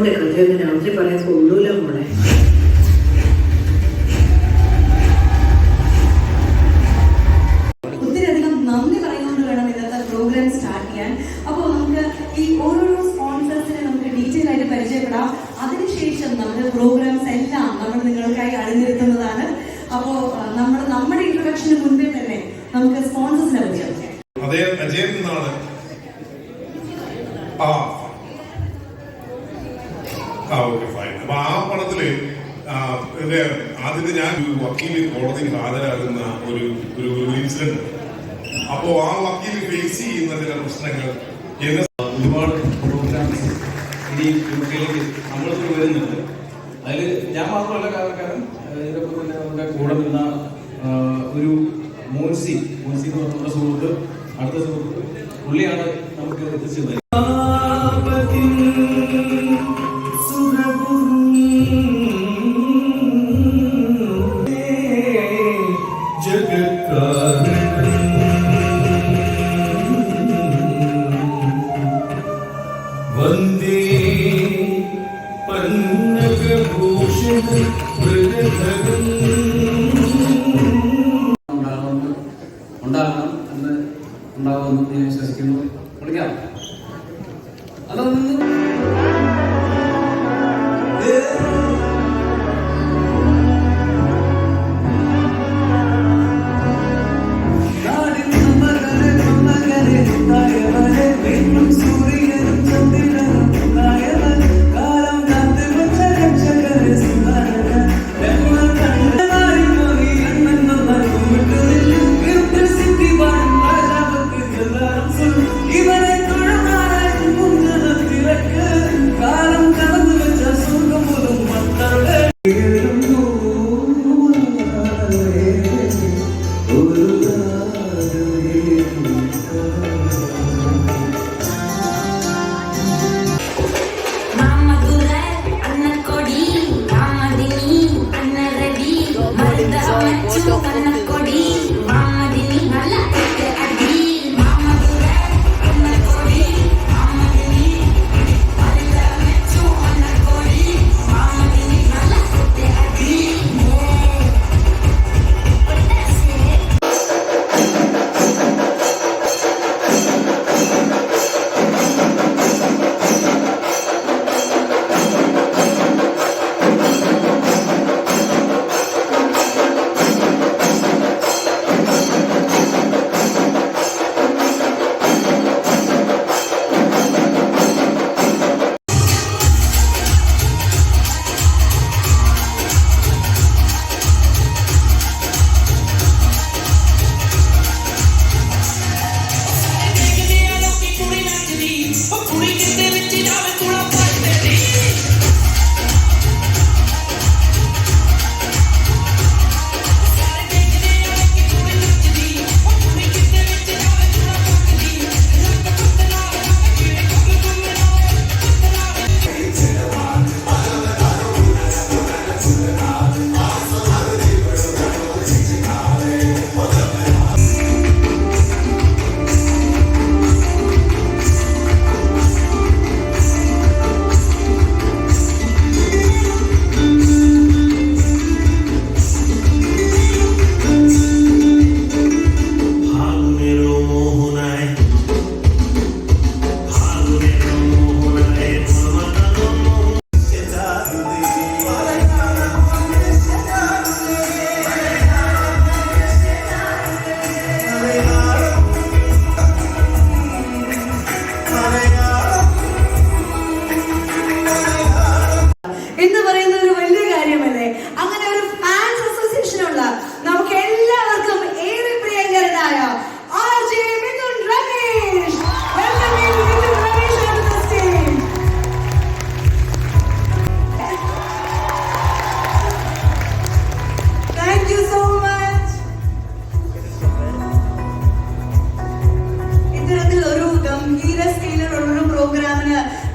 മോന്റെ കഥയൊന്നും രാത്രി പറയാൻ കൊള്ളൂല മോളെ. ഒത്തിരിയധികം നന്ദി പറയുന്നതുകൊണ്ട് വേണം ഇന്നത്തെ പ്രോഗ്രാം സ്റ്റാർട്ട് ചെയ്യാൻ. അപ്പോൾ നമുക്ക് ഈ ഓരോരോ സ്പോൺസേഴ്സിനെ നമുക്ക് ഡീറ്റെയിൽ ആയിട്ട് പരിചയപ്പെടാം. അതിനുശേഷം നമ്മുടെ പ്രോഗ്രാംസ് എല്ലാം നമ്മൾ നിങ്ങൾക്കായി അണിനിരത്തുന്നതാണ്. അപ്പോൾ നമ്മുടെ ഇൻട്രൊഡക്ഷന് മുൻപേ തന്നെ നമുക്ക് സ്പോൺസേഴ്സിനെ പരിചയം. അപ്പൊ ആ പടത്തില് ആദ്യത്തെ ഞാൻ വക്കീല് കോടതിയിൽ ഹാജരാകുന്ന ഒരു ഇൻസിഡന്റ്. അപ്പോ ആ വക്കീൽ ഫേസ് ചെയ്യുന്ന ചില പ്രശ്നങ്ങൾ ഒരുപാട് പ്രോഗ്രാംസ് ഇനി യുകെയിലേക്ക് നമ്മൾക്ക് വരുന്നുണ്ട്. അതിൽ ഞാൻ മാത്രമല്ല കാരണക്കാരൻ, ഇതിനൊപ്പം തന്നെ നമ്മുടെ കൂടെ നിന്ന ഒരു മോൻസി എന്ന് പറഞ്ഞ സുഹൃത്ത്, അടുത്ത സുഹൃത്ത്, പുള്ളിയാണ് നമുക്ക് എത്തിച്ചത്. ഉണ്ടാകുമെന്ന് ഞാൻ വിശ്വസിക്കുന്നു. വിളിക്കാം. അതൊന്ന്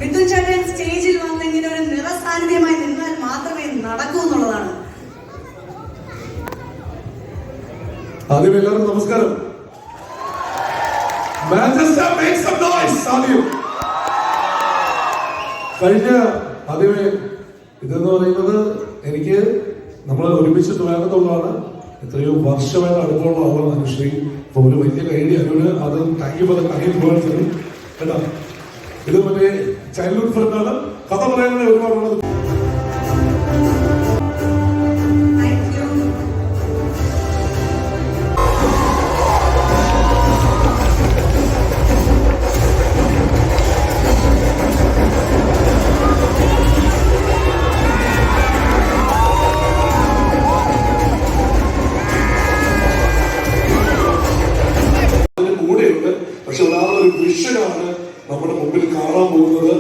മിഥുൻ ചേട്ടൻ സ്റ്റേജിൽ വന്ന് ഇങ്ങനെ ഒരു നിറസാന്നിധ്യമായി നിന്നാൽ മാത്രമേ നടക്കൂ എന്നുള്ളതാണ്. ആദ്യം എല്ലാവരും നമസ്കാരം. കഴിഞ്ഞ ആദ്യമേ ഇതെന്ന് പറയുന്നത് എനിക്ക് നമ്മൾ ഒരുമിച്ചിട്ട് വേണ്ടതുള്ളതാണ്. എത്രയോ വർഷമായിട്ട് അടുപ്പമുള്ള ആളാണ് അനുശ്രീ. അപ്പൊ ഒരു വലിയ ഐഡിയ അനുവിന് അത് thank you for the kind words കേട്ടോ. ഇത് മറ്റേ ചൈൽഡ്ഹുഡ് ഫ്രണ്ടാണ്. കഥ പറയാനുള്ള ഒരുപാട് കൂടെയുണ്ട്. പക്ഷെ ഒരാളൊരു വിഷനാണ് നമ്മുടെ മുമ്പിൽ കാണാൻ പോകുന്നത്.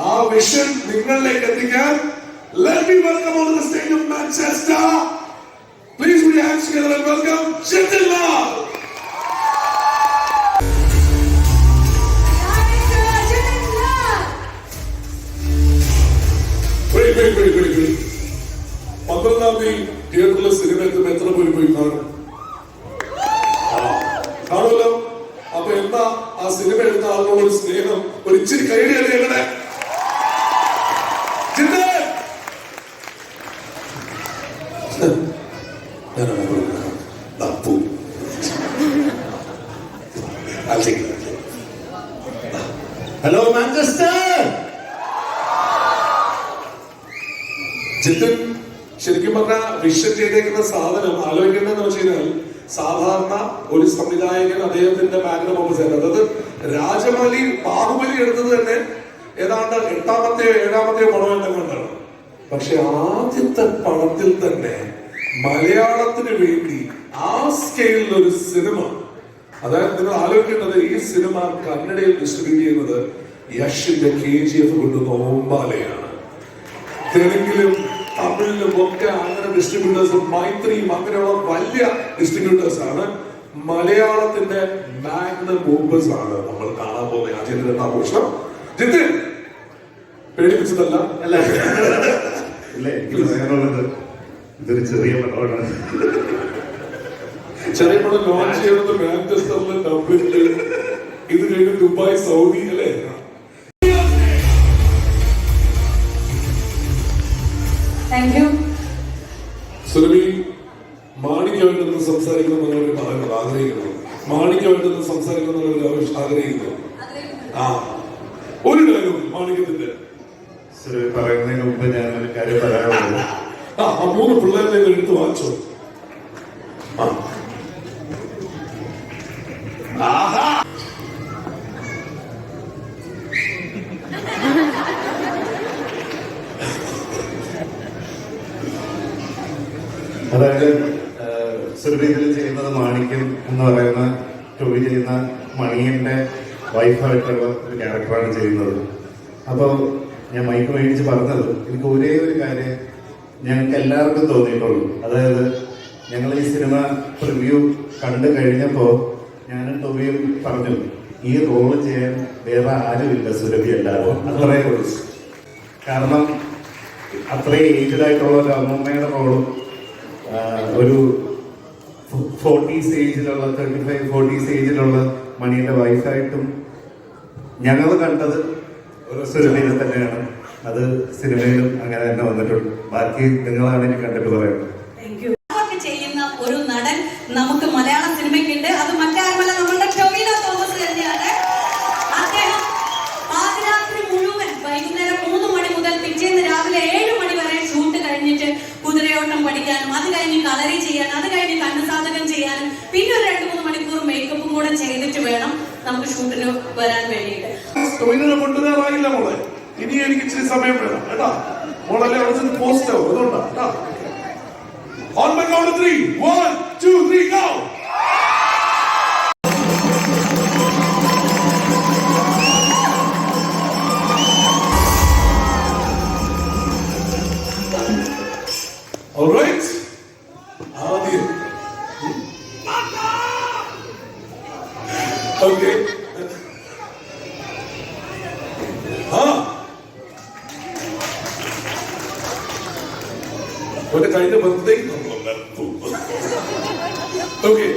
ആ വിഷൻ നിങ്ങളിലേക്ക് എത്തിക്കാൻ let me welcome on the stage of Manchester. Please put your hands together and welcome Jitin Lal. Wait. 12-ാം തീയതി തിയേറ്ററിലെ സിനിമ എത്തുമ്പോൾ എത്ര പേര് പോയി കാണും? കാണുമല്ലോ. അപ്പൊ എന്താ ആ സിനിമ എടുത്ത ആളുകളുടെ ഒരു സ്നേഹം, ഒരു ഇച്ചിരി കൈയടിയല്ലേ എങ്ങനെ? Hello Manchester. ജിതിൻ ശരിക്കും പറഞ്ഞാൽ വിഷൻ ചെയ്തേക്കുന്ന സാധനം ആലോചിക്കേണ്ടതെന്ന് വെച്ച് കഴിഞ്ഞാൽ, സാധാരണ ഒരു സംവിധായകൻ അദ്ദേഹത്തിന്റെ മാഗ്നം ഓപ്പോസിറ്റ്, അതായത് രാജമൗലി ബാഹുബലി എടുത്തത് തന്നെ ഏതാണ്ട് 8-ാമത്തെയോ 7-ാമത്തെയോ പടം എന്നെ കണ്ടാണ്. പക്ഷെ ആദ്യത്തെ പടത്തിൽ തന്നെ മലയാളത്തിന് വേണ്ടി ആ സ്കെയിലിൽ ഒരു സിനിമ, അതായത് നിങ്ങൾ ആലോചിക്കേണ്ടത് ഈ സിനിമ കന്നഡയിൽ ഡിസ്ട്രിബ്യൂട്ട് ചെയ്യുന്നത് യഷിന്റെ KGF കൊണ്ടുവന്ന ഓമ്പാലയാണ്. തെലുങ്കിലും തമിഴിലും ഒക്കെ അങ്ങനെ ഡിസ്ട്രിബ്യൂട്ടേഴ്സ്, മൈത്രിയും അങ്ങനെയുള്ള വലിയ ഡിസ്ട്രിബ്യൂട്ടേഴ്സ് ആണ്. മലയാളത്തിന്റെ മാഗ്നം ഓപ്പസ് ആണ് നമ്മൾ കാണാൻ പോകുന്ന അജയന്റെ ആഘോഷം. ജിതിൻ പേടിപ്പിച്ചതല്ല അല്ല, എനിക്ക് പറയാനുള്ളത് ഇതൊരു ചെറിയ പടമാണ്. ചെറിയ പടം ലോഞ്ച് ചെയ്യുന്നത് മാഞ്ചസ്റ്ററിലെ ഡബ്ലിനില്, ഇത് കഴിഞ്ഞ് ദുബായ്, സൗദി അല്ലേ? Thank you. സുരഭി മാണിക്യമായിട്ടൊന്ന് സംസാരിക്കണമെന്നവർ പറയുന്നത് ആഗ്രഹിക്കുന്നു. മാണിക്യമായിട്ടൊന്ന് സംസാരിക്കണമെന്നവർ ആഗ്രഹിക്കുന്നു. ആ ഒരു ഡയലോഗ് മാണിക്യത്തിന്റെ പറയുന്നതിന് മുമ്പ് ഞാൻ ഒരു കാര്യം പറയാനുള്ളത്. ആ 3 പിള്ളേരെ എടുത്ത് വാങ്ങിച്ചോ. അതായത് സുരഭിയിൽ ചെയ്യുന്നത് മാണിക്യം എന്ന് പറയുന്ന ടോവി ചെയ്യുന്ന മണിയന്റെ വൈഫായിട്ടുള്ള ഒരു ക്യാരക്ടറാണ് ചെയ്യുന്നത്. അപ്പോൾ ഞാൻ മൈക്ക് മേടിച്ച് പറഞ്ഞത് എനിക്ക് ഒരേ ഒരു കാര്യം ഞങ്ങൾക്ക് എല്ലാവർക്കും തോന്നിയിട്ടുള്ളൂ. അതായത് ഞങ്ങൾ ഈ സിനിമ പ്രിവ്യൂ കണ്ടു കഴിഞ്ഞപ്പോൾ ഞാനും ടോവിയും പറഞ്ഞു, ഈ റോള് ചെയ്യാൻ വേറെ ആരുമില്ല സുരഭി അല്ലാതെ. അത്രയും ഉള്ളൂ. കാരണം അത്രയും ഏജ്ഡ് ആയിട്ടുള്ള ഒരു അമ്മമ്മയുടെ റോളും ഒരു 40s ഏജിലുള്ള 35-40s ഏജിലുള്ള മണിയുടെ വൈഫായിട്ടും ഞങ്ങൾ കണ്ടത് ഒരു സുരഭിനെ തന്നെയാണ്. അത് സിനിമയിലും അങ്ങനെ തന്നെ വന്നിട്ടുണ്ട്. ബാക്കി നിങ്ങളാണ് എനിക്ക് കണ്ടിട്ട് പറയുന്നത്. ചെയ്യുന്ന ഒരു നടൻ നമുക്ക് മലയാള സിനിമയ്ക്കുണ്ട്. അത് മറ്റാരുമല്ല, നമ്മളുടെ ടൊവിനോ തോമസ് തന്നെയാണ്. അദ്ദേഹം പാതിരാത്രി മുഴുവൻ വൈകുന്നേരം 3 മണി മുതൽ പിറ്റേന്ന് രാവിലെ 7 മണി വരെ ഷൂട്ട് കഴിഞ്ഞിട്ട് കുതിരയോട്ടം പഠിക്കാനും, അത് കഴിഞ്ഞ് കളറി ചെയ്യാനും, അത് കഴിഞ്ഞ് കണ്ണുസാധകം ചെയ്യാനും, പിന്നെ ഒരു 2-3 മണിക്കൂർ മേക്കപ്പും കൂടെ ചെയ്തിട്ട് വേണം നമുക്ക് ഷൂട്ടിന് വരാൻ വേണ്ടിയിട്ട്. കൊണ്ടുവരാറായില്ല മോളെ, ഇനി എനിക്ക് ഇച്ചിരി സമയം വേണം കേട്ടാ. മോളല്ലേ അവിടെ ചെന്ന് പോസ്റ്റ് ആവും, അതുകൊണ്ടാ കേട്ടാ. On my count of 3, 1, 2, 3, go! All right. ആദ്യം okay. കഴിഞ്ഞ birthday okay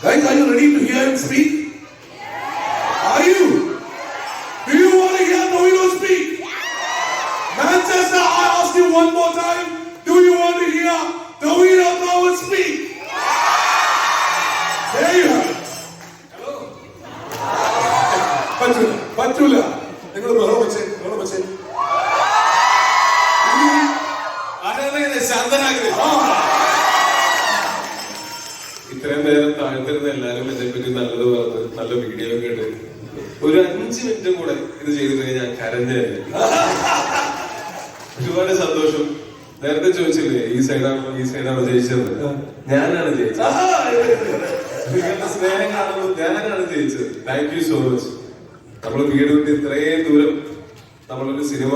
guys, are you ready to hear him speak? Are you? Do you want to hear Tovino speak? പറ്റൂല പറ്റൂല. നിങ്ങൾ ബഹളം വെച്ചേ. ശാന്തനാകരുത്. ഇത്രയും നേരം താഴ്ത്തിരുന്ന എല്ലാവരും ഇതിനെപ്പറ്റി നല്ലത് പറഞ്ഞ് നല്ല വീഡിയോ ഒക്കെ ഇട്ട് ഒരു 5 മിനിറ്റും കൂടെ ഇത് ചെയ്തു കഴിഞ്ഞാൽ ഞാൻ കരഞ്ഞായിരുന്നു. ഒരുപാട് സന്തോഷം. നേരത്തെ ചോദിച്ചില്ലേ ഈ സൈഡാണോ ജയിച്ചത്? ഞാനാണ് ജയിച്ചത്. നിങ്ങളുടെ സ്നേഹം കാണുമ്പോൾ ഞാനാണ് ജയിച്ചത്. Thank you so much. നമ്മൾ വീട് വിട്ട് ഇത്രയും ദൂരം നമ്മളൊരു സിനിമ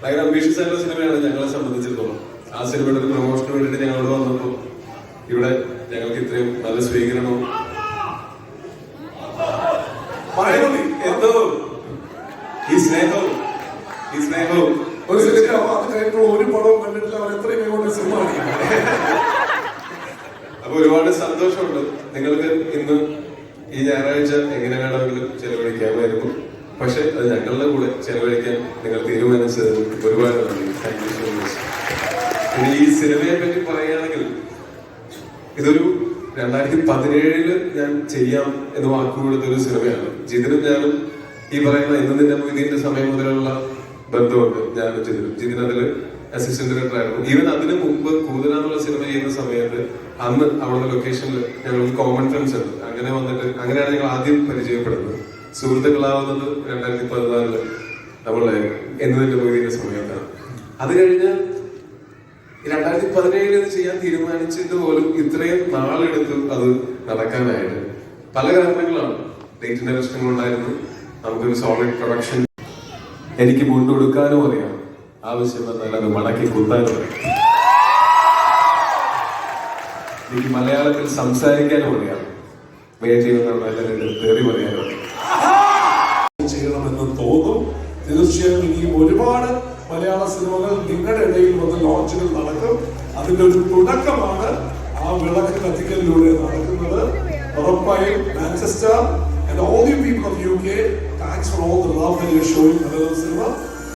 ഭയങ്കര അംബീഷ്യസ് ആയിട്ടുള്ള സിനിമയാണ് ഞങ്ങളെ സംബന്ധിച്ചിടത്തോളം. ആ സിനിമയുടെ ഒരു പ്രൊമോഷന് വേണ്ടിയിട്ട് ഞങ്ങളോട് വന്നപ്പോൾ ഇവിടെ ഞങ്ങൾക്ക് ഇത്രയും നല്ല സ്വീകരണവും എന്തോ ഈ സ്നേഹവും ഒരു സിനിമ അത് കഴിഞ്ഞപ്പോൾ ഒരു പടവും കണ്ടിട്ടില്ല. അവർ എത്രയും സിനിമ അപ്പൊ ഒരുപാട് സന്തോഷമുണ്ട്. നിങ്ങൾക്ക് ഇന്ന് ഈ ഞായറാഴ്ച എങ്ങനെ വേണമെങ്കിലും ചെലവഴിക്കാമായിരുന്നു. പക്ഷെ അത് ഞങ്ങളുടെ കൂടെ ചെലവഴിക്കാൻ നിങ്ങൾ തീരുമാനിച്ചത് ഒരുപാട് നന്ദി. Thank you so much. ഇനി ഈ സിനിമയെ പറ്റി പറയുകയാണെങ്കിൽ ഇതൊരു 2017 ഞാൻ ചെയ്യാം എന്ന് വാക്കുകൊടുത്ത ഒരു സിനിമയാണ്. ജിതിനും ഞാനും ഈ പറയുന്ന ഇന്ന് നിന്റെ മൊയ്തീന്റെ സമയം മുതലുള്ള ബന്ധമുണ്ട്. ഞാനും ജിതിൻ അതില് അസിസ്റ്റന്റ് ഡയറക്ടർ ആയിരുന്നു. ഈവൻ അതിന് മുമ്പ് കൂതരാന്നുള്ള സിനിമ ചെയ്യുന്ന സമയത്ത് അന്ന് അവിടെ ലൊക്കേഷനിൽ ഞങ്ങൾക്ക് കോമൺ ഫ്രണ്ട്സ് ഉണ്ട്. അങ്ങനെ വന്നിട്ട് അങ്ങനെയാണ് ഞങ്ങൾ ആദ്യം പരിചയപ്പെടുന്നത്. സുഹൃത്തുക്കളാവുന്നത് 2014 നമ്മളെ എന്നതിന്റെ മൊയ്തീന്റെ സമയത്താണ്. അത് കഴിഞ്ഞ് 2017 ചെയ്യാൻ തീരുമാനിച്ചിട്ട് പോലും ഇത്രയും നാളെടുത്ത് അത് നടക്കാനായിട്ട് പല കാരണങ്ങളാണ്. ഡേറ്റിന്റെ പ്രശ്നങ്ങളുണ്ടായിരുന്നു. നമുക്കൊരു സോളിഡ് പ്രൊഡക്ഷൻ എനിക്ക് മുൻകൊടുക്കാനും അറിയാം. ആവശ്യം വന്നാൽ അത് മടക്കി കുത്താനും അറിയാം. എനിക്ക് മലയാളത്തിൽ സംസാരിക്കാനും അറിയാം. തേറി പറയാനും ചെയ്യണമെന്ന് തോന്നും. തീർച്ചയായും ഇനിയും ഒരുപാട് മലയാള സിനിമകൾ നിങ്ങളുടെ ഇടയിൽ വന്ന് ലോഞ്ചുകൾ നടക്കും. അതിന്റെ ഒരു തുടക്കമാണ് ആ വിളക്ക് കത്തിക്കലിലൂടെ നടക്കുന്നത്. ഉറപ്പായും Manchester and all you people of UK, thanks for all the love that you're showing Malayalam cinema.